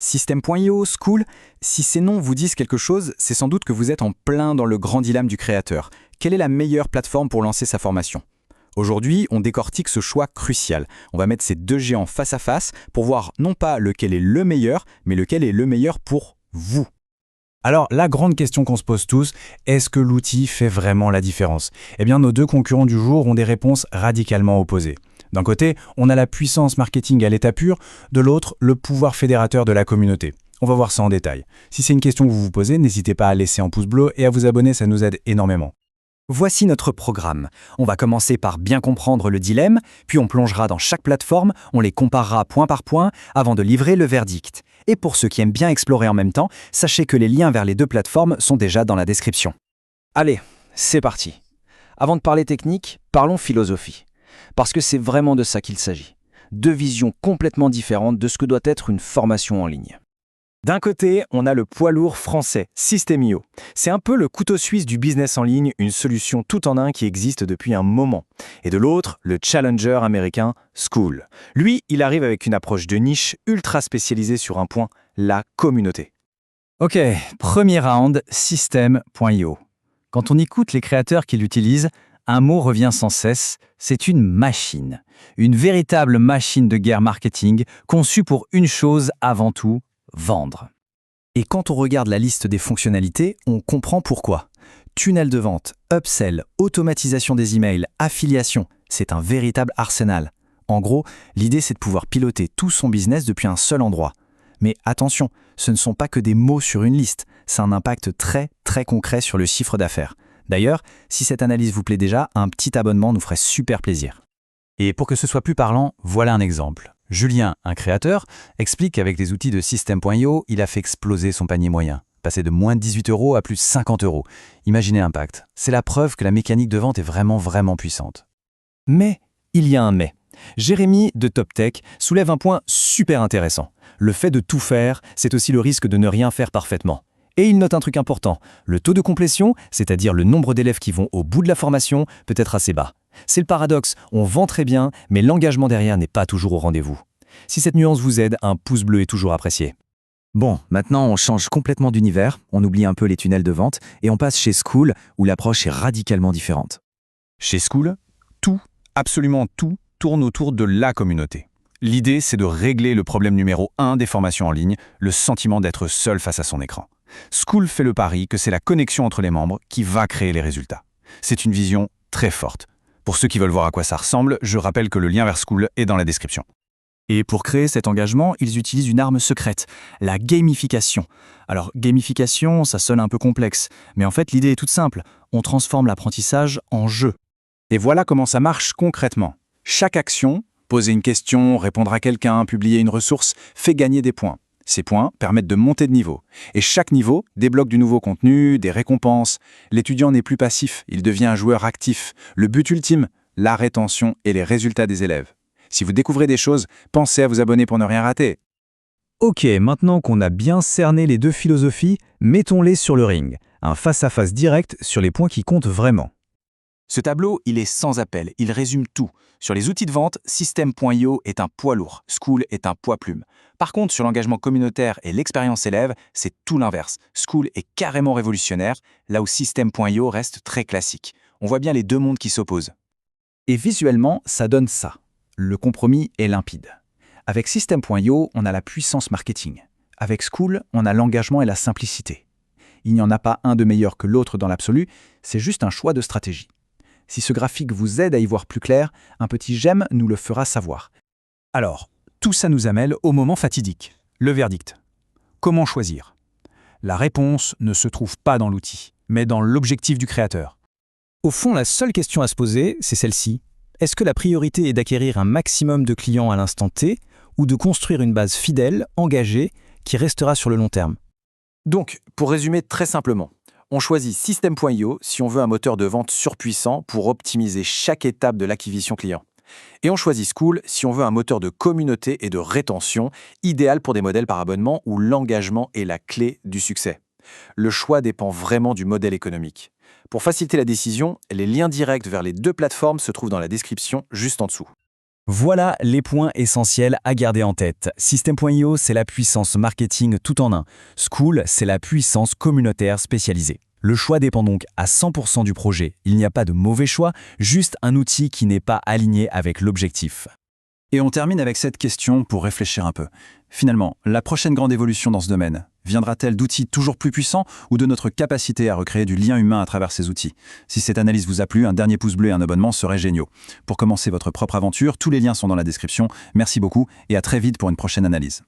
System.io, School, si ces noms vous disent quelque chose, c'est sans doute que vous êtes en plein dans le grand dilemme du créateur. Quelle est la meilleure plateforme pour lancer sa formation? Aujourd'hui, on décortique ce choix crucial. On va mettre ces deux géants face à face pour voir non pas lequel est le meilleur, mais lequel est le meilleur pour vous. Alors, la grande question qu'on se pose tous, est-ce que l'outil fait vraiment la différence? Eh bien, nos deux concurrents du jour ont des réponses radicalement opposées. D'un côté, on a la puissance marketing à l'état pur, de l'autre, le pouvoir fédérateur de la communauté. On va voir ça en détail. Si c'est une question que vous vous posez, n'hésitez pas à laisser un pouce bleu et à vous abonner, ça nous aide énormément. Voici notre programme. On va commencer par bien comprendre le dilemme, puis on plongera dans chaque plateforme, on les comparera point par point avant de livrer le verdict. Et pour ceux qui aiment bien explorer en même temps, sachez que les liens vers les deux plateformes sont déjà dans la description. Allez, c'est parti. Avant de parler technique, parlons philosophie. Parce que c'est vraiment de ça qu'il s'agit. Deux visions complètement différentes de ce que doit être une formation en ligne. D'un côté, on a le poids lourd français, System.io. C'est un peu le couteau suisse du business en ligne, une solution tout en un qui existe depuis un moment. Et de l'autre, le challenger américain School. Lui, il arrive avec une approche de niche ultra spécialisée sur un point, la communauté. Ok, premier round, System.io. Quand on écoute les créateurs qui l'utilisent, un mot revient sans cesse, c'est une machine. Une véritable machine de guerre marketing conçue pour une chose avant tout, vendre. Et quand on regarde la liste des fonctionnalités, on comprend pourquoi. Tunnel de vente, upsell, automatisation des emails, affiliation, c'est un véritable arsenal. En gros, l'idée c'est de pouvoir piloter tout son business depuis un seul endroit. Mais attention, ce ne sont pas que des mots sur une liste, c'est un impact très très concret sur le chiffre d'affaires. D'ailleurs, si cette analyse vous plaît déjà, un petit abonnement nous ferait super plaisir. Et pour que ce soit plus parlant, voilà un exemple. Julien, un créateur, explique qu'avec les outils de System.io, il a fait exploser son panier moyen, passer de moins 18 € à plus 50 €. Imaginez l'impact. C'est la preuve que la mécanique de vente est vraiment puissante. Mais il y a un mais. Jérémy de TopTech soulève un point super intéressant. Le fait de tout faire, c'est aussi le risque de ne rien faire parfaitement. Et il note un truc important, le taux de complétion, c'est-à-dire le nombre d'élèves qui vont au bout de la formation, peut être assez bas. C'est le paradoxe, on vend très bien, mais l'engagement derrière n'est pas toujours au rendez-vous. Si cette nuance vous aide, un pouce bleu est toujours apprécié. Bon, maintenant on change complètement d'univers, on oublie un peu les tunnels de vente, et on passe chez School, où l'approche est radicalement différente. Chez School, tout, absolument tout, tourne autour de la communauté. L'idée, c'est de régler le problème numéro 1 des formations en ligne, le sentiment d'être seul face à son écran. School fait le pari que c'est la connexion entre les membres qui va créer les résultats. C'est une vision très forte. Pour ceux qui veulent voir à quoi ça ressemble, je rappelle que le lien vers School est dans la description. Et pour créer cet engagement, ils utilisent une arme secrète, la gamification. Alors, gamification, ça sonne un peu complexe, mais en fait, l'idée est toute simple. On transforme l'apprentissage en jeu. Et voilà comment ça marche concrètement. Chaque action, poser une question, répondre à quelqu'un, publier une ressource, fait gagner des points. Ces points permettent de monter de niveau. Et chaque niveau débloque du nouveau contenu, des récompenses. L'étudiant n'est plus passif, il devient un joueur actif. Le but ultime, la rétention et les résultats des élèves. Si vous découvrez des choses, pensez à vous abonner pour ne rien rater. Ok, maintenant qu'on a bien cerné les deux philosophies, mettons-les sur le ring. Un face-à-face direct sur les points qui comptent vraiment. Ce tableau, il est sans appel, il résume tout. Sur les outils de vente, System.io est un poids lourd, School est un poids plume. Par contre, sur l'engagement communautaire et l'expérience élève, c'est tout l'inverse. School est carrément révolutionnaire, là où System.io reste très classique. On voit bien les deux mondes qui s'opposent. Et visuellement, ça donne ça. Le compromis est limpide. Avec System.io, on a la puissance marketing. Avec School, on a l'engagement et la simplicité. Il n'y en a pas un de meilleur que l'autre dans l'absolu, c'est juste un choix de stratégie. Si ce graphique vous aide à y voir plus clair, un petit j'aime nous le fera savoir. Alors, tout ça nous amène au moment fatidique, le verdict. Comment choisir? La réponse ne se trouve pas dans l'outil, mais dans l'objectif du créateur. Au fond, la seule question à se poser, c'est celle-ci. Est-ce que la priorité est d'acquérir un maximum de clients à l'instant T ou de construire une base fidèle, engagée, qui restera sur le long terme? Donc, pour résumer très simplement, on choisit System.io si on veut un moteur de vente surpuissant pour optimiser chaque étape de l'acquisition client. Et on choisit School si on veut un moteur de communauté et de rétention, idéal pour des modèles par abonnement où l'engagement est la clé du succès. Le choix dépend vraiment du modèle économique. Pour faciliter la décision, les liens directs vers les deux plateformes se trouvent dans la description juste en dessous. Voilà les points essentiels à garder en tête. System.io, c'est la puissance marketing tout en un. School, c'est la puissance communautaire spécialisée. Le choix dépend donc à 100% du projet. Il n'y a pas de mauvais choix, juste un outil qui n'est pas aligné avec l'objectif. Et on termine avec cette question pour réfléchir un peu. Finalement, la prochaine grande évolution dans ce domaine viendra-t-elle d'outils toujours plus puissants ou de notre capacité à recréer du lien humain à travers ces outils? Si cette analyse vous a plu, un dernier pouce bleu et un abonnement seraient géniaux. Pour commencer votre propre aventure, tous les liens sont dans la description. Merci beaucoup et à très vite pour une prochaine analyse.